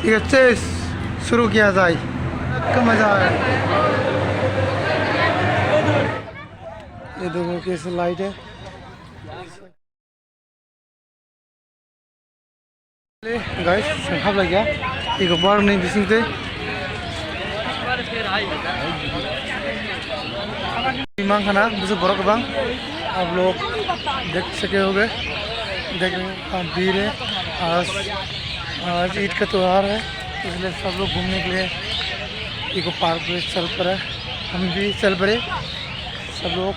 ठीक है चेस शुरू किया जाए। क्या मज़ा आया। ये देखो कैसे लाइट है guys, संखाब लग गया एक बार नहीं बिसिंगते ईमान खाना मुझे बरक बांग आप लोग देख सके होंगे। देख भीड़ है। आज ईद का त्यौहार है इसलिए सब लोग घूमने के लिए इको पार्क में चल पड़े। हम भी चल पड़े सब लोग।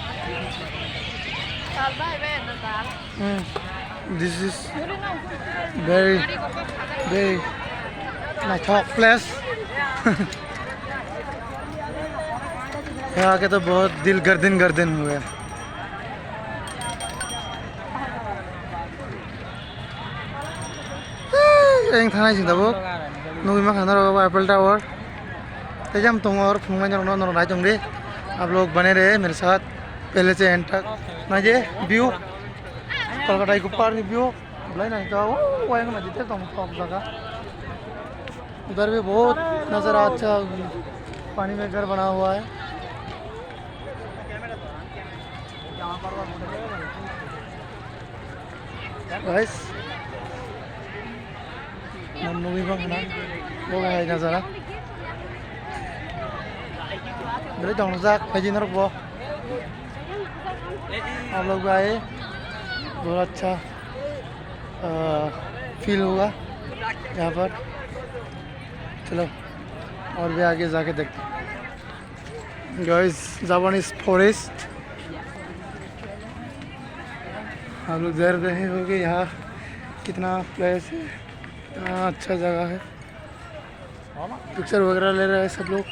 This is very nice place। यहाँ के तो बहुत दिल गर्दन गर्दन हुए। Yang थाना सिंह तब नूबी में खाना रहा एप्पल टावर तेजम तुम और फुंगमा जनो नरो राय चंगे। आप लोग बने रहे मेरे साथ पहले से एंड तक। ना ये व्यू कोलकाता की ऊपर व्यू नहीं तो वो नदी टॉप जगह उधर भी बहुत नज़र अच्छा पानी में घर बना हुआ है। गाइस मूवी में खाना वो है नज़ारा मेरे दौड़जाक भाई नरक वो आप लोग आए बहुत अच्छा फील होगा यहाँ पर। चलो और भी आगे जाके देखते हैं। गाइस जापानीज फॉरेस्ट आप लोग देख रहे होंगे यहाँ कितना प्लेस है कितना अच्छा जगह है। पिक्चर वगैरह ले रहे हैं सब लोग।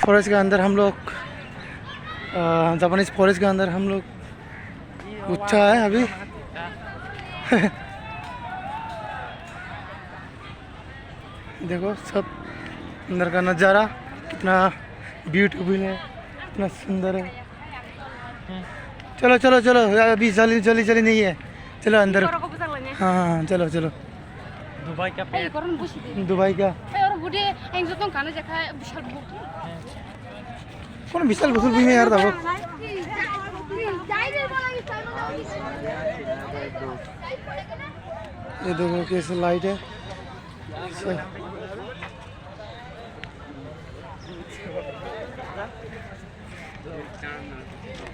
फॉरेस्ट के अंदर हम लोग जापानीज फॉरेस्ट के अंदर हम लोग गुच्छा है अभी। देखो सब अंदर का नज़ारा कितना ब्यूटीफुल है कितना सुंदर है। चलो चलो चलो अभी जल्दी जल्दी जल्दी नहीं है। चलो अंदर। हाँ हाँ चलो चलो। दुबई का दुबई का कौन विशाल बसुल भी है यार तब। ये देखो कैसे लाइट है।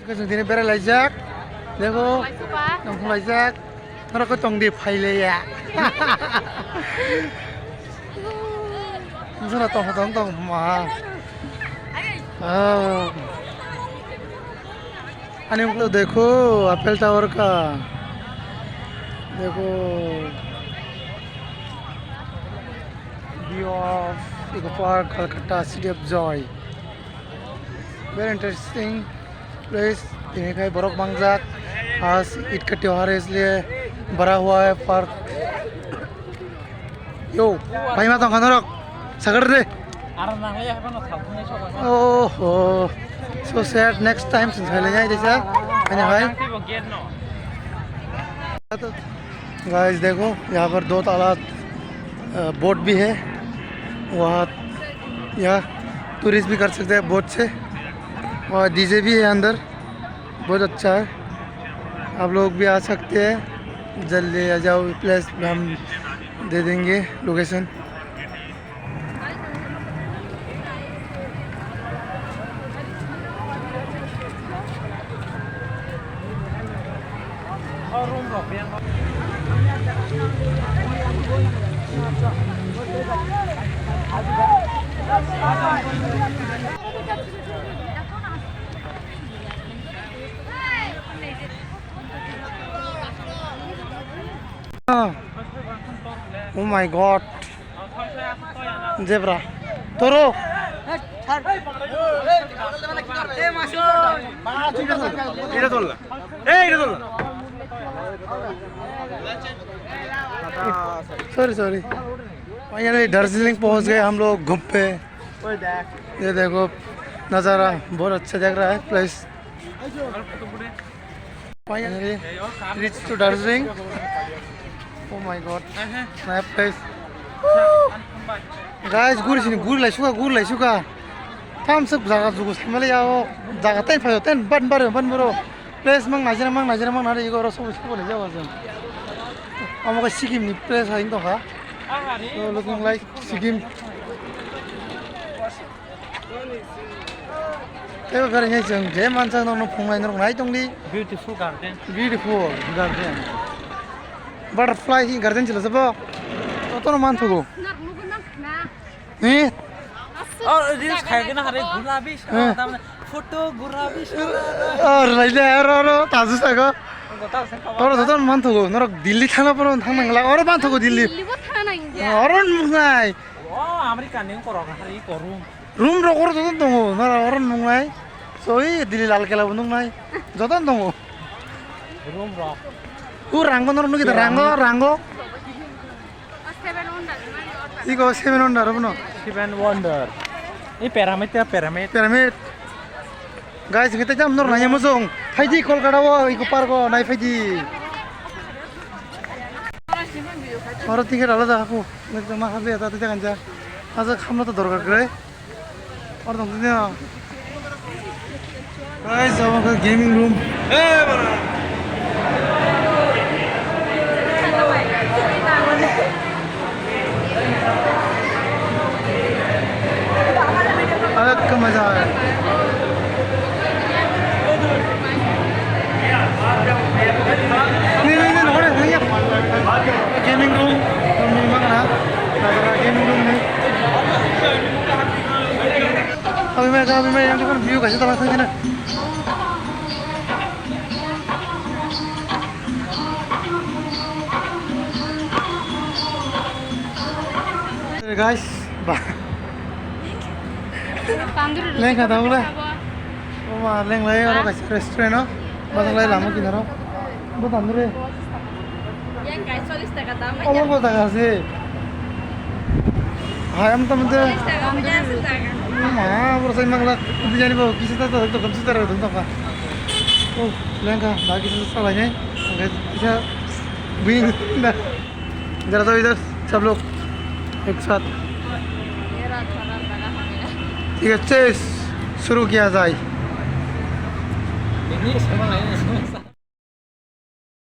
कैसे दिन बेरा लाइजाक देखो नंग लाइजाक नरा को तंग दे फाइले या मुझे तो होता तो माँ अने मतलब देखो एप्पल टावर का देखो view of eco park Calcutta city of joy very interesting place. दिने बरफ बांगजाक आज ईद का त्यौहार है इसलिए भरा हुआ है पार्क। यो भाई माता खाना रख सगर दे। ओहो सो सैड नेक्स्ट टाइम ले जाए जैसा है भाई। गाइस देखो यहाँ पर दो तालाब बोट भी है वहाँ यहाँ टूरिस्ट भी कर सकते हैं बोट से और डीजे भी है अंदर बहुत अच्छा है। आप लोग भी आ सकते हैं जल्दी आ जाओ प्लेस हम दे देंगे location. Oh my god zebra toro sorry sorry finally Darjeeling पहुंच गए हम लोग घूम पे। ये देखो नज़ारा बहुत अच्छा लग रहा है place. Finally reached to Darjeeling. Oh my god, nice place. Guys, gur lai suka. Tham sab jaga jugu samale yao. Jaga ten phayo ten ban baro. Place mang najira nare igo ro sobu le jawa jam. Amoga Sikkim ni place ha ing ka. So looking like Sikkim. Teo kare nyai jeng je mansa no phungai no nai tong ni. Beautiful garden. Beautiful garden. Butterfly garden chila sabo. Tono man thogo. Eh? और reels खाएंगे ना हरे गुलाबी photo गुलाबी और लाइले और ताजु sago और जतन मान थगो नर दिल्ली थाना पर थांनांगला और मान थगो दिल्ली और मुंगाय ओ अमेरिका नि करो हरि करू रूम रो कर जतन दङो नर और मुंगाय सoi दिल्ली लाल केला बुंनाय जतन दङो रूम रो उ रांगो नर नुगिता रांगो इको 7 वंडर बनो 7 wonder ini pyramid guys kita jam nur nanya musung faidi kolkata wo iku parko nai faidi oro tiket alada aku ekdom ma habe ta te ganja aja khamna to dorkar kare or dong dia guys our gaming room अलग का मजा है नहीं नोड़े नहीं gaming room ना gaming room नहीं अभी मैं यहाँ पर व्यू कैसे तबाह था ना guys leng kata boleh oh mah leng lagi orang kasih restoran oh basang lagi lama kita no buat tandur ya yang kayak solis tak kata oh mau tak kasih ayam temen-temen mah baru saya mangla itu jadi bawa kisah itu komputer itu apa oh leng kah lagi salahnya enggak bisa bingung dah जरा तो इधर सब लोग एक साथ ठीक है chess शुरू किया जाए ini sama lain